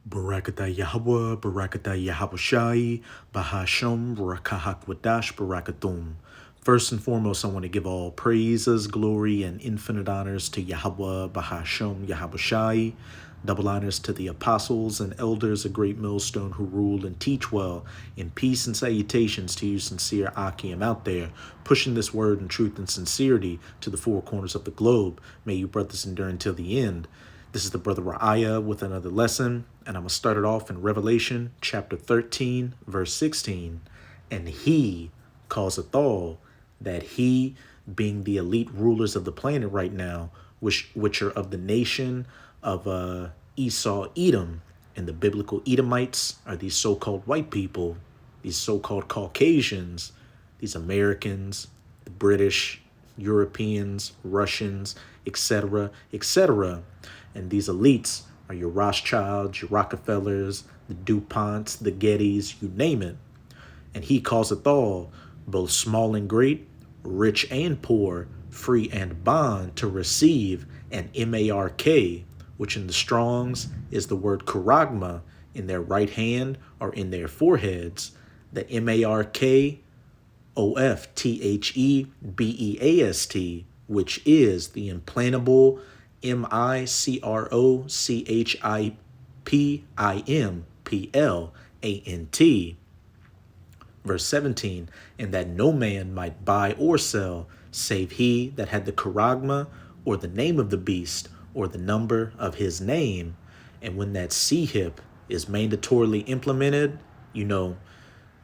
Barakatah Yahweh, Barakatah Yahawashi, Bahasham, Barakahakwadash, Barakatum. First and foremost, I want to give all praises, glory, and infinite honors to Yahweh, Bahasham, Yahawashi. Double honors to the apostles and elders of Great Millstone who rule and teach well. In peace and salutations to you, sincere Akim out there, pushing this word in truth and sincerity to the four corners of the globe. May you brothers endure until the end. This is the brother Ra'aya with another lesson, and I'm going to start it off in Revelation chapter 13, verse 16. And he causeth all that he, being the elite rulers of the planet right now, which are of the nation of Esau, Edom, and the biblical Edomites are these so-called white people, these so-called Caucasians, these Americans, the British, Europeans, Russians, etc., etc. And these elites are your Rothschilds, your Rockefellers, the DuPonts, the Gettys, you name it. And he causeth all, both small and great, rich and poor, free and bond, to receive an mark, which in the Strongs is the word charagma, in their right hand or in their foreheads. The MARKOFTHEBEAST, which is the implantable MICROCHIPIMPLANT. Verse 17, and that no man might buy or sell, save he that had the charagma, or the name of the beast, or the number of his name. And when that C-hip is mandatorily implemented, you know,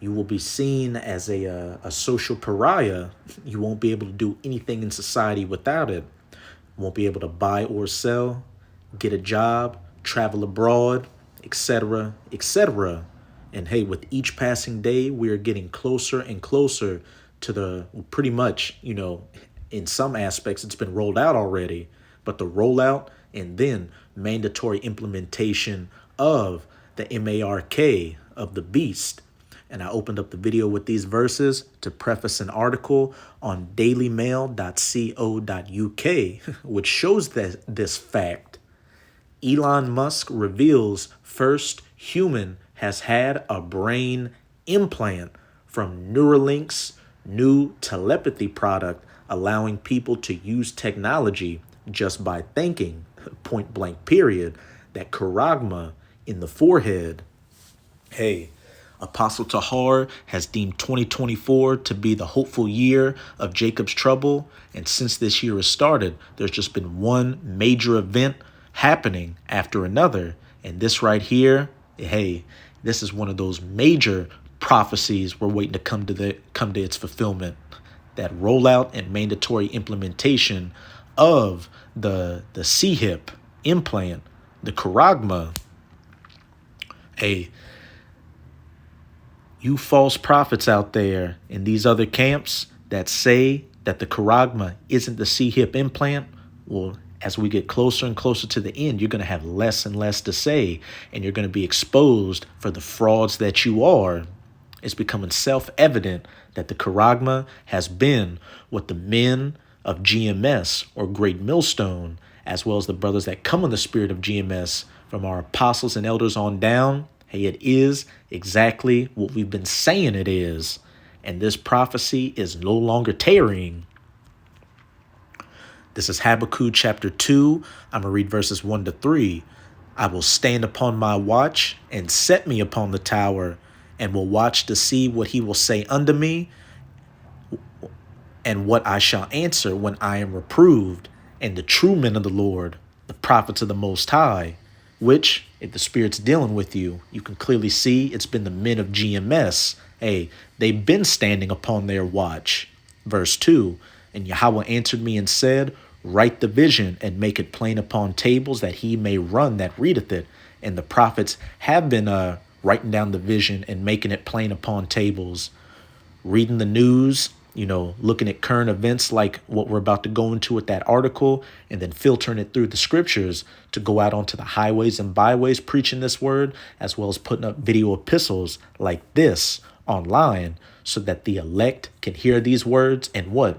you will be seen as a social pariah. You won't be able to do anything in society without it. Won't be able to buy or sell, get a job, travel abroad, etc., etc. And hey, with each passing day, we are getting closer and closer to the pretty much, in some aspects, it's been rolled out already, but the rollout and then mandatory implementation of the MARK of the beast. And I opened up the video with these verses to preface an article on dailymail.co.uk, which shows that this fact. Elon Musk reveals first human has had a brain implant from Neuralink's new telepathy product, allowing people to use technology just by thinking, point blank period, that charagma in the forehead. Hey, Apostle Tahar has deemed 2024 to be the hopeful year of Jacob's trouble. And since this year has started, there's just been one major event happening after another. And this right here, hey, this is one of those major prophecies we're waiting to come to its fulfillment. That rollout and mandatory implementation of the C-hip implant, the charagma. Hey, you false prophets out there in these other camps that say that the charagma isn't the C-hip implant, well, as we get closer and closer to the end, you're going to have less and less to say, and you're going to be exposed for the frauds that you are. It's becoming self-evident that the charagma has been what the men of GMS, or Great Millstone, as well as the brothers that come in the spirit of GMS, from our apostles and elders on down, hey, it is exactly what we've been saying it is. And this prophecy is no longer tarrying. This is Habakkuk chapter 2. I'm going to read verses 1 to 3. I will stand upon my watch and set me upon the tower, and will watch to see what he will say unto me, and what I shall answer when I am reproved. And the true men of the Lord, the prophets of the Most High, which, if the Spirit's dealing with you, you can clearly see it's been the men of GMS. Hey, they've been standing upon their watch. Verse 2, and Yahweh answered me and said, write the vision and make it plain upon tables, that he may run that readeth it. And the prophets have been writing down the vision and making it plain upon tables, reading the news, looking at current events like what we're about to go into with that article, and then filtering it through the scriptures to go out onto the highways and byways preaching this word, as well as putting up video epistles like this online so that the elect can hear these words and what?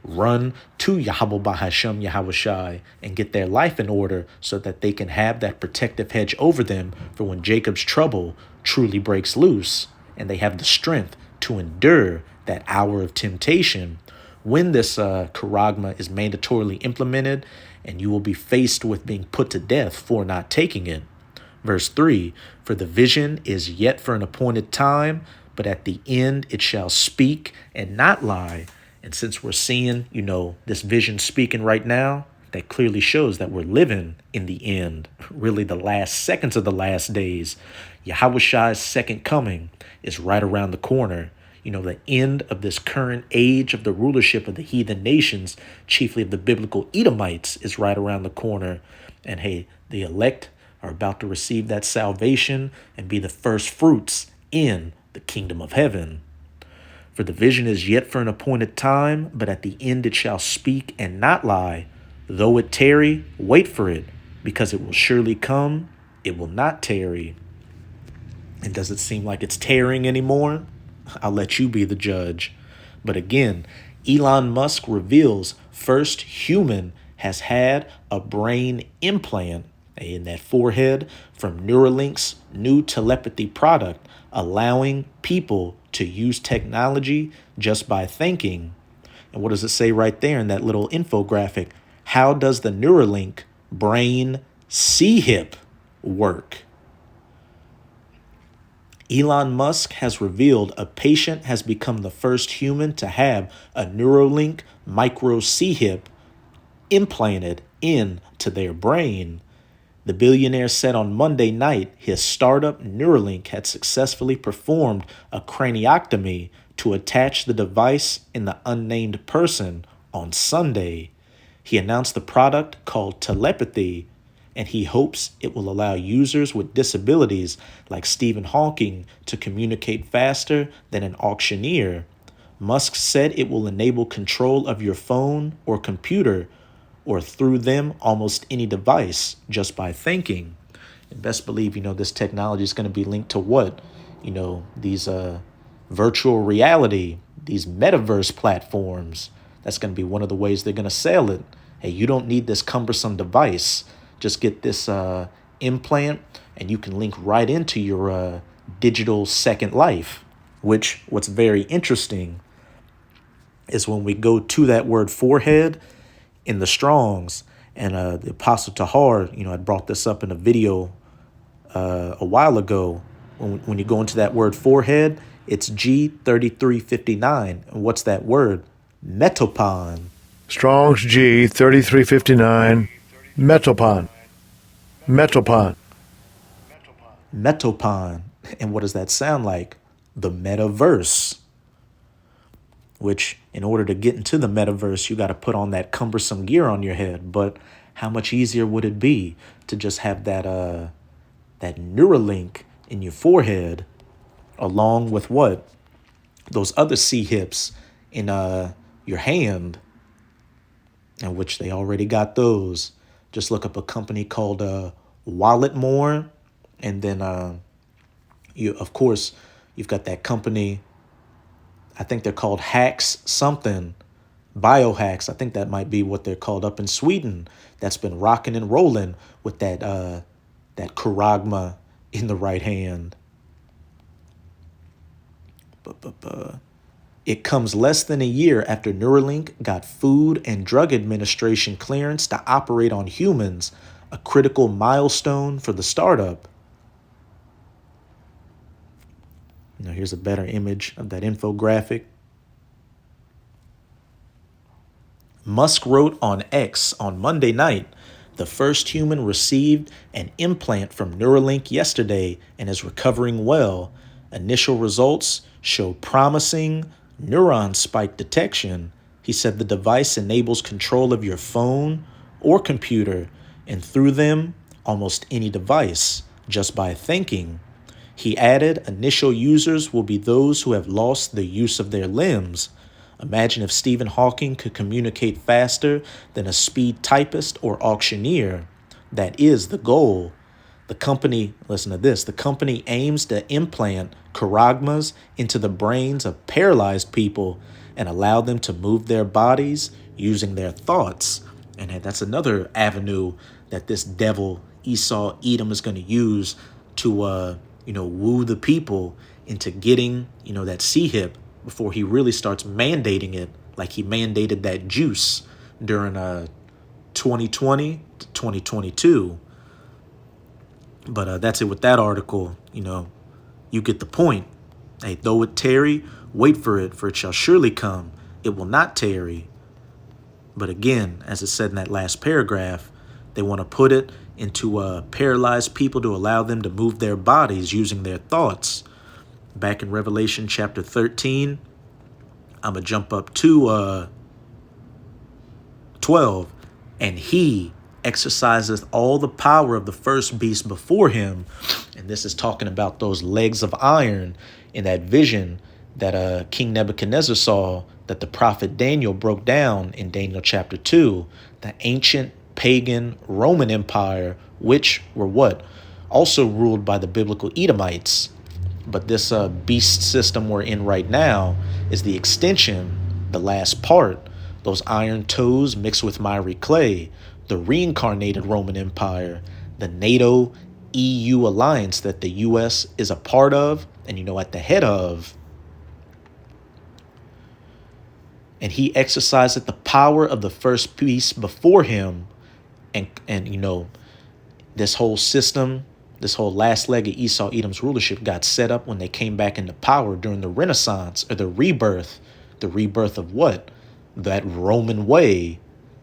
run to Yahweh Bahashem Yahushai and get their life in order so that they can have that protective hedge over them for when Jacob's trouble truly breaks loose and they have the strength to endure that hour of temptation when this charagma is mandatorily implemented, and you will be faced with being put to death for not taking it. Verse 3, for the vision is yet for an appointed time, but at the end it shall speak and not lie. And since we're seeing, this vision speaking right now, that clearly shows that we're living in the end, really the last seconds of the last days. Yahushai's second coming is right around the corner. The end of this current age of the rulership of the heathen nations, chiefly of the biblical Edomites, is right around the corner. And hey, the elect are about to receive that salvation and be the first fruits in the kingdom of heaven. For the vision is yet for an appointed time, but at the end it shall speak and not lie. Though it tarry, wait for it, because it will surely come, it will not tarry. And does it seem like it's tarrying anymore? I'll let you be the judge. But again, Elon Musk reveals first human has had a brain implant in that forehead from Neuralink's new telepathy product, allowing people to use technology just by thinking. And what does it say right there in that little infographic? How does the Neuralink brain C-hip work? Elon Musk has revealed a patient has become the first human to have a Neuralink micro C-hip implanted into their brain. The billionaire said on Monday night his startup Neuralink had successfully performed a craniectomy to attach the device in the unnamed person on Sunday. He announced the product called Telepathy, and he hopes it will allow users with disabilities like Stephen Hawking to communicate faster than an auctioneer. Musk said it will enable control of your phone or computer or through them almost any device just by thinking. And best believe, this technology is going to be linked to what? These virtual reality, these metaverse platforms. That's going to be one of the ways they're going to sell it. Hey, you don't need this cumbersome device. Just get this implant and you can link right into your digital second life. What's very interesting is when we go to that word forehead in the Strongs, and the Apostle Tahar, I brought this up in a video a while ago. When you go into that word forehead, it's G3359. And what's that word? Metopon. Strong's G3359. Metopon. Metopon. Metopon. And what does that sound like? The metaverse. Which, in order to get into the metaverse, you got to put on that cumbersome gear on your head. But how much easier would it be to just have that Neuralink in your forehead, along with what? Those other C-hips in your hand, in which they already got those. Just look up a company called Walletmore, and then you've got that company. I think they're called Hacks something, Biohacks. I think that might be what they're called up in Sweden. That's been rocking and rolling with that charagma in the right hand. It comes less than a year after Neuralink got Food and Drug Administration clearance to operate on humans, a critical milestone for the startup. Here's a better image of that infographic. Musk wrote on X on Monday night, the first human received an implant from Neuralink yesterday and is recovering well. Initial results show promising neuron spike detection. He said the device enables control of your phone or computer and through them, almost any device, just by thinking. He added, initial users will be those who have lost the use of their limbs. Imagine if Stephen Hawking could communicate faster than a speed typist or auctioneer. That is the goal. The company, listen to this, the company aims to implant charagmas into the brains of paralyzed people and allow them to move their bodies using their thoughts. And that's another avenue that this devil Esau Edom is going to use to woo the people into getting that sea hip before he really starts mandating it, like he mandated that juice during 2020 to 2022. But that's it with that article. You get the point. Hey, though it tarry, wait for it shall surely come. It will not tarry. But again, as it said in that last paragraph, they want to put it into paralyzed people to allow them to move their bodies using their thoughts. Back in Revelation chapter 13, I'm going to jump up to 12. And he exerciseth all the power of the first beast before him. And this is talking about those legs of iron in that vision that King Nebuchadnezzar saw, that the prophet Daniel broke down in Daniel chapter 2, the ancient pagan Roman Empire, which were what? Also ruled by the biblical Edomites. But this beast system we're in right now is the extension, the last part, those iron toes mixed with miry clay, the reincarnated Roman Empire, the NATO EU alliance that the U.S. is a part of and, at the head of. And he exercised the power of the first beast before him. And this whole system, this whole last leg of Esau Edom's rulership got set up when they came back into power during the Renaissance, or the rebirth. The rebirth of what? That Roman way,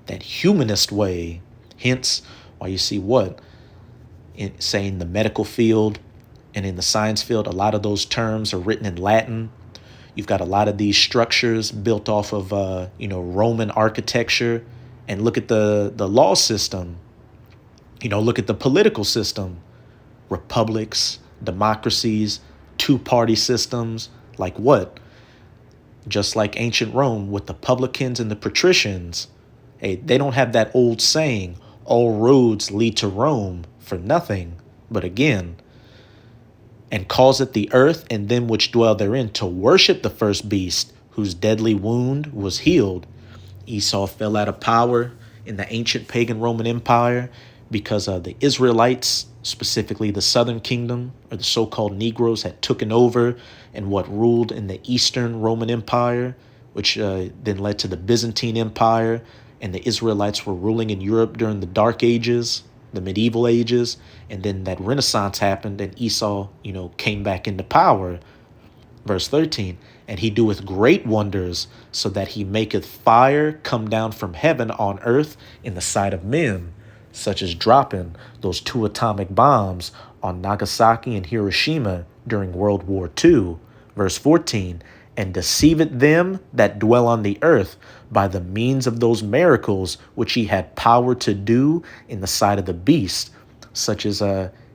that humanist way. Hence why you see what? Say in the medical field and in the science field, a lot of those terms are written in Latin. You've got a lot of these structures built off of, Roman architecture. And look at the law system. Look at the political system. Republics, democracies, two-party systems. Like what? Just like ancient Rome with the publicans and the patricians. Hey, they don't have that old saying, all roads lead to Rome, for nothing. But again, and causeth the earth and them which dwell therein to worship the first beast, whose deadly wound was healed. Esau fell out of power in the ancient pagan Roman Empire because the Israelites, specifically the southern kingdom, or the so-called Negroes, had taken over and what ruled in the Eastern Roman Empire, which then led to the Byzantine Empire, and the Israelites were ruling in Europe during the Dark Ages, the medieval ages, and then that Renaissance happened and Esau, came back into power. Verse 13, and he doeth great wonders, so that he maketh fire come down from heaven on earth in the sight of men, such as dropping those 2 atomic bombs on Nagasaki and Hiroshima during World War II. Verse 14, and deceiveth them that dwell on the earth by the means of those miracles which he had power to do in the sight of the beast, such as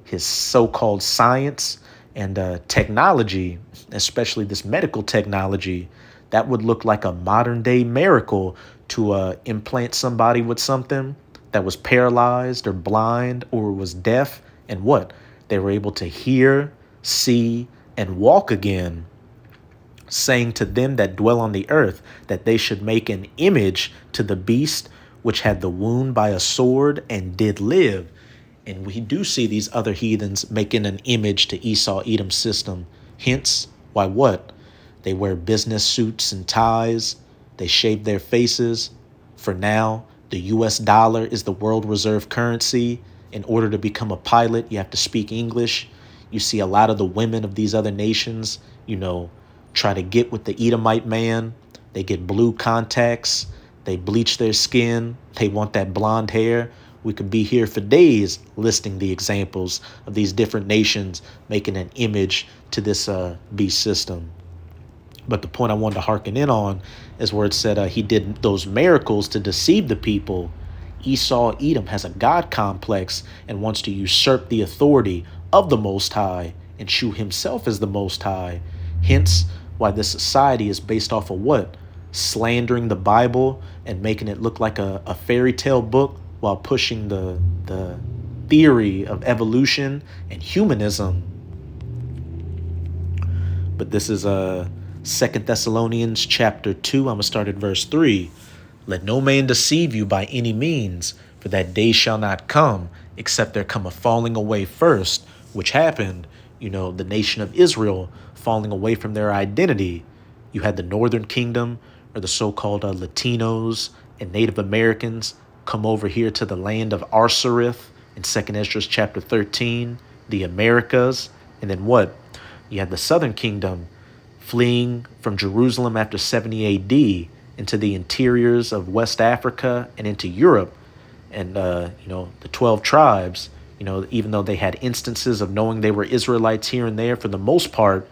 his so-called science and technology, especially this medical technology. That would look like a modern day miracle to implant somebody with something that was paralyzed or blind or was deaf, and what? They were able to hear, see, and walk again, saying to them that dwell on the earth that they should make an image to the beast which had the wound by a sword and did live. And we do see these other heathens making an image to Esau Edom's system. Hence, why what? They wear business suits and ties. They shave their faces. For now, the US dollar is the world reserve currency. In order to become a pilot, you have to speak English. You see a lot of the women of these other nations, try to get with the Edomite man. They get blue contacts. They bleach their skin. They want that blonde hair. We could be here for days listing the examples of these different nations making an image to this beast system. But the point I wanted to hearken in on is where it said he did those miracles to deceive the people. Esau Edom has a God complex and wants to usurp the authority of the Most High and shew himself as the Most High. Hence, why this society is based off of what? Slandering the Bible and making it look like a fairy tale book while pushing the theory of evolution and humanism. But this is 2 Thessalonians chapter 2, I'm going to start at verse 3. Let no man deceive you by any means, for that day shall not come, except there come a falling away first, which happened, the nation of Israel falling away from their identity. You had the northern kingdom, or the so-called Latinos and Native Americans, come over here to the land of Arsareth in 2nd Esdras chapter 13, the Americas. And then what? You had the southern kingdom fleeing from Jerusalem after 70 AD into the interiors of West Africa and into Europe. And, the 12 tribes, even though they had instances of knowing they were Israelites here and there, for the most part,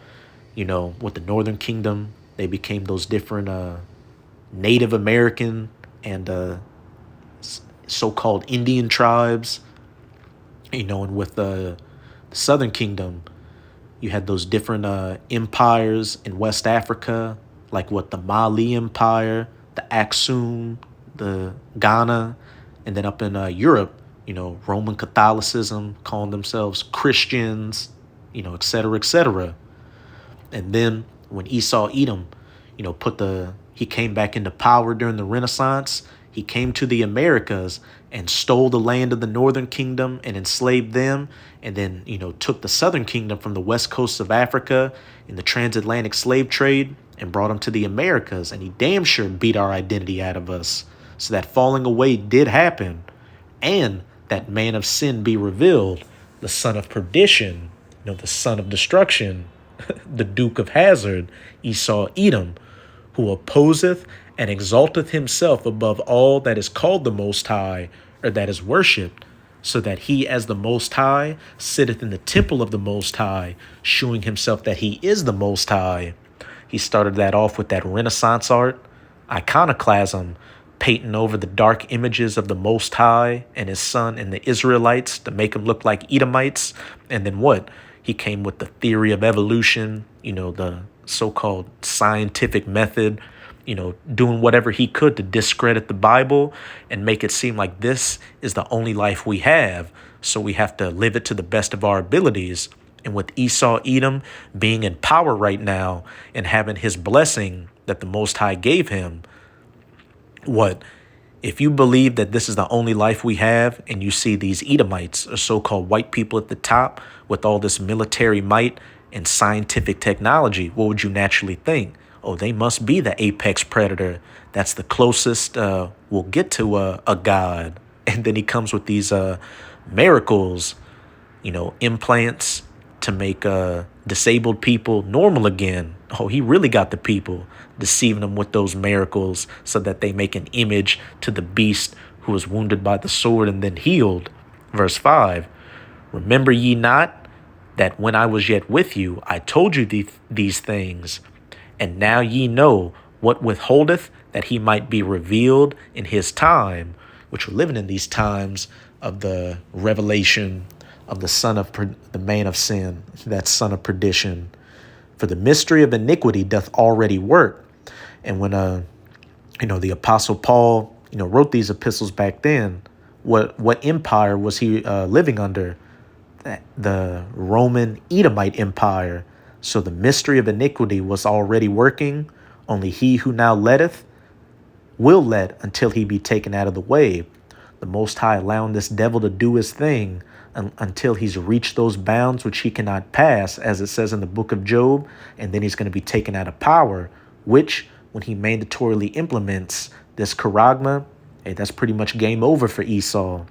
with the northern kingdom, they became those different Native American and so-called Indian tribes, and with the southern kingdom, you had those different empires in West Africa, like the Mali Empire, the Aksum, the Ghana, and then up in Europe, Roman Catholicism, calling themselves Christians, et cetera, et cetera. And then when Esau Edom, he came back into power during the Renaissance. He came to the Americas and stole the land of the northern kingdom and enslaved them, and then, took the southern kingdom from the west coast of Africa in the transatlantic slave trade and brought them to the Americas. And he damn sure beat our identity out of us. So that falling away did happen, and that man of sin be revealed, the son of perdition, the son of destruction, the Duke of Hazard, Esau Edom, who opposeth and exalteth himself above all that is called the Most High, or that is worshipped, so that he as the Most High sitteth in the temple of the Most High, shewing himself that he is the Most High. He started that off with that Renaissance art, iconoclasm, painting over the dark images of the Most High and his son and the Israelites to make them look like Edomites. And then what? He came with the theory of evolution, the so-called scientific method, doing whatever he could to discredit the Bible and make it seem like this is the only life we have, so we have to live it to the best of our abilities. And with Esau Edom being in power right now and having his blessing that the Most High gave him, what? If you believe that this is the only life we have and you see these Edomites, or so-called white people at the top with all this military might and scientific technology, what would you naturally think? Oh, they must be the apex predator. That's the closest we'll get to a god. And then he comes with these miracles, implants to make disabled people normal again. Oh, he really got the people, deceiving them with those miracles so that they make an image to the beast who was wounded by the sword and then healed. Verse 5, remember ye not that when I was yet with you, I told you these things, and now ye know what withholdeth that he might be revealed in his time, which we're living in these times of the revelation of the man of sin, that son of perdition. For the mystery of iniquity doth already work. And when the Apostle Paul wrote these epistles back then, what empire was he living under? The Roman Edomite Empire. So the mystery of iniquity was already working. Only he who now letteth will let until he be taken out of the way. The Most High allowing this devil to do his thing until he's reached those bounds which he cannot pass, as it says in the book of Job, and then he's going to be taken out of power, which, when he mandatorily implements this charagma, hey, that's pretty much game over for Esau.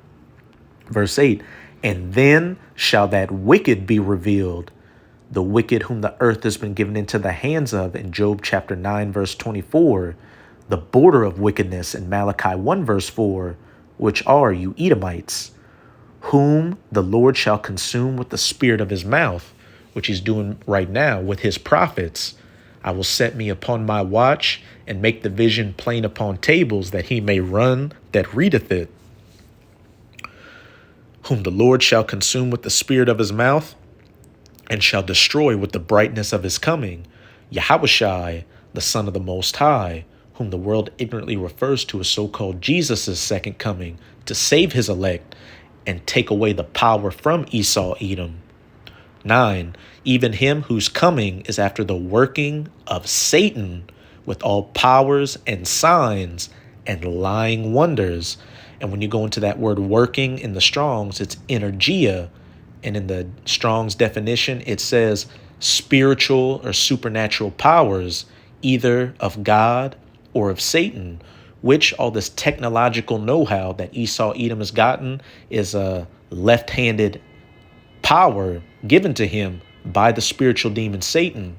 Verse 8, and then shall that wicked be revealed, the wicked whom the earth has been given into the hands of, in Job chapter 9, verse 24, the border of wickedness in Malachi 1, verse 4, which are you Edomites, whom the Lord shall consume with the spirit of his mouth, which he's doing right now with his prophets. I will set me upon my watch and make the vision plain upon tables, that he may run that readeth it. Whom the Lord shall consume with the spirit of his mouth, and shall destroy with the brightness of his coming. Yahushai, the Son of the Most High, whom the world ignorantly refers to as so-called Jesus' second coming, to save his elect and take away the power from Esau Edom. 9. Even him whose coming is after the working of Satan with all powers and signs and lying wonders. And when you go into that word working in the Strong's, it's energia. And in the Strong's definition, it says spiritual or supernatural powers, either of God or of Satan, which all this technological know-how that Esau Edom has gotten is a left-handed power given to him by the spiritual demon Satan,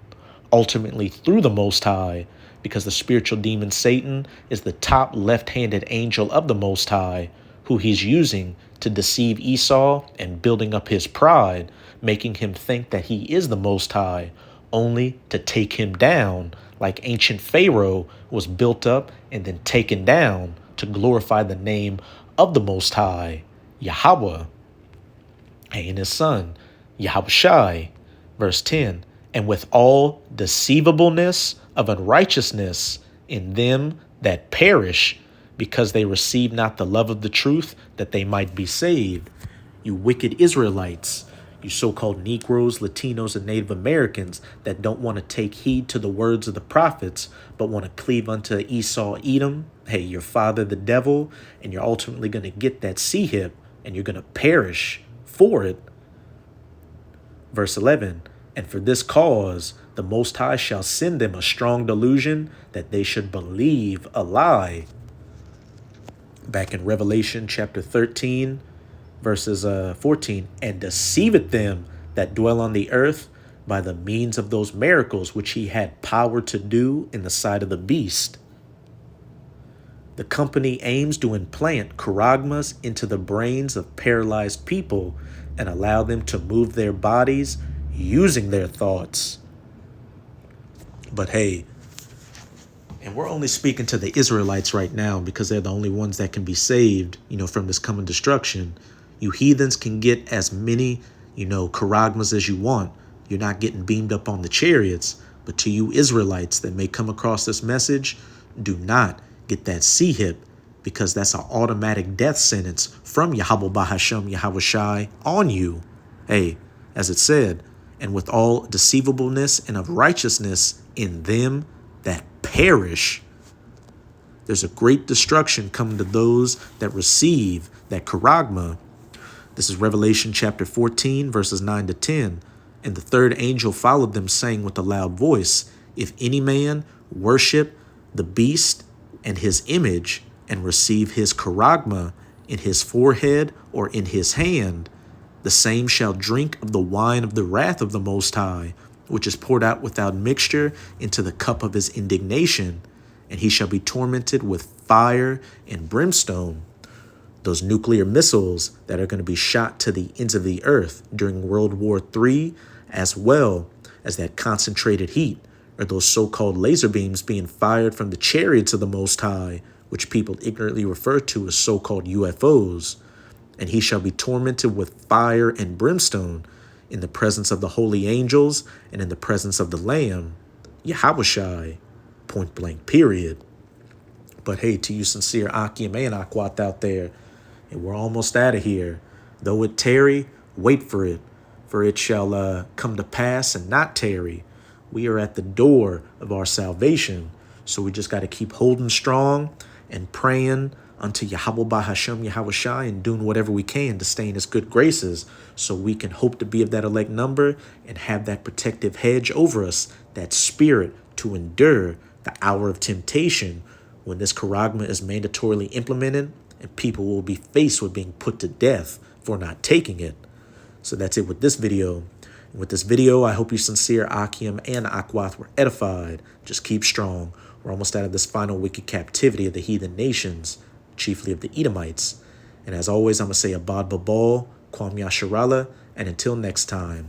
ultimately through the Most High, because the spiritual demon Satan is the top left-handed angel of the Most High, who he's using to deceive Esau and building up his pride, making him think that he is the Most High, only to take him down, like ancient Pharaoh was built up and then taken down to glorify the name of the Most High, Yahweh, and his son, Yahushai. Verse 10, and with all deceivableness of unrighteousness in them that perish, because they receive not the love of the truth, that they might be saved. You wicked Israelites, you so-called Negroes, Latinos, and Native Americans that don't want to take heed to the words of the prophets, but want to cleave unto Esau, Edom, hey, your father, the devil, and you're ultimately going to get that C-hip, and you're going to perish for it. Verse 11, and for this cause the Most High shall send them a strong delusion, that they should believe a lie. Back in Revelation chapter 13, verses 14, and deceiveth them that dwell on the earth by the means of those miracles which he had power to do in the sight of the beast. The company aims to implant charagmas into the brains of paralyzed people and allow them to move their bodies using their thoughts. But hey, and we're only speaking to the Israelites right now because they're the only ones that can be saved, from this coming destruction. You heathens can get as many, charagmas as you want. You're not getting beamed up on the chariots. But to you Israelites that may come across this message, do not get that C-hip, because that's an automatic death sentence from Yahweh Bahashem Yahushai on you. Hey, as it said, and with all deceivableness and of righteousness in them that perish. There's a great destruction coming to those that receive that charagma. This is Revelation chapter 14, verses 9 to 10. And the third angel followed them, saying with a loud voice, if any man worship the beast and his image, and receive his charagma in his forehead or in his hand, the same shall drink of the wine of the wrath of the Most High, which is poured out without mixture into the cup of his indignation, and he shall be tormented with fire and brimstone. Those nuclear missiles that are going to be shot to the ends of the earth during World War III, as well as that concentrated heat, or those so-called laser beams being fired from the chariots of the Most High, which people ignorantly refer to as so-called UFOs. And he shall be tormented with fire and brimstone in the presence of the holy angels and in the presence of the Lamb, Yahushai, point blank, period. But hey, to you sincere Akim and Akwat out there, and we're almost out of here. Though it tarry, wait for it shall come to pass and not tarry. We are at the door of our salvation, so we just got to keep holding strong and praying unto Yahweh Bahashem Yahushai and doing whatever we can to stay in his good graces, so we can hope to be of that elect number and have that protective hedge over us, that spirit to endure the hour of temptation when this charagma is mandatorily implemented and people will be faced with being put to death for not taking it. So that's it with this video. And with this video, I hope you sincere Akim and Akwath were edified. Just keep strong. We're almost out of this final wicked captivity of the heathen nations, chiefly of the Edomites. And as always, I'm going to say Abad Babal, Kwam Yasharala, and until next time.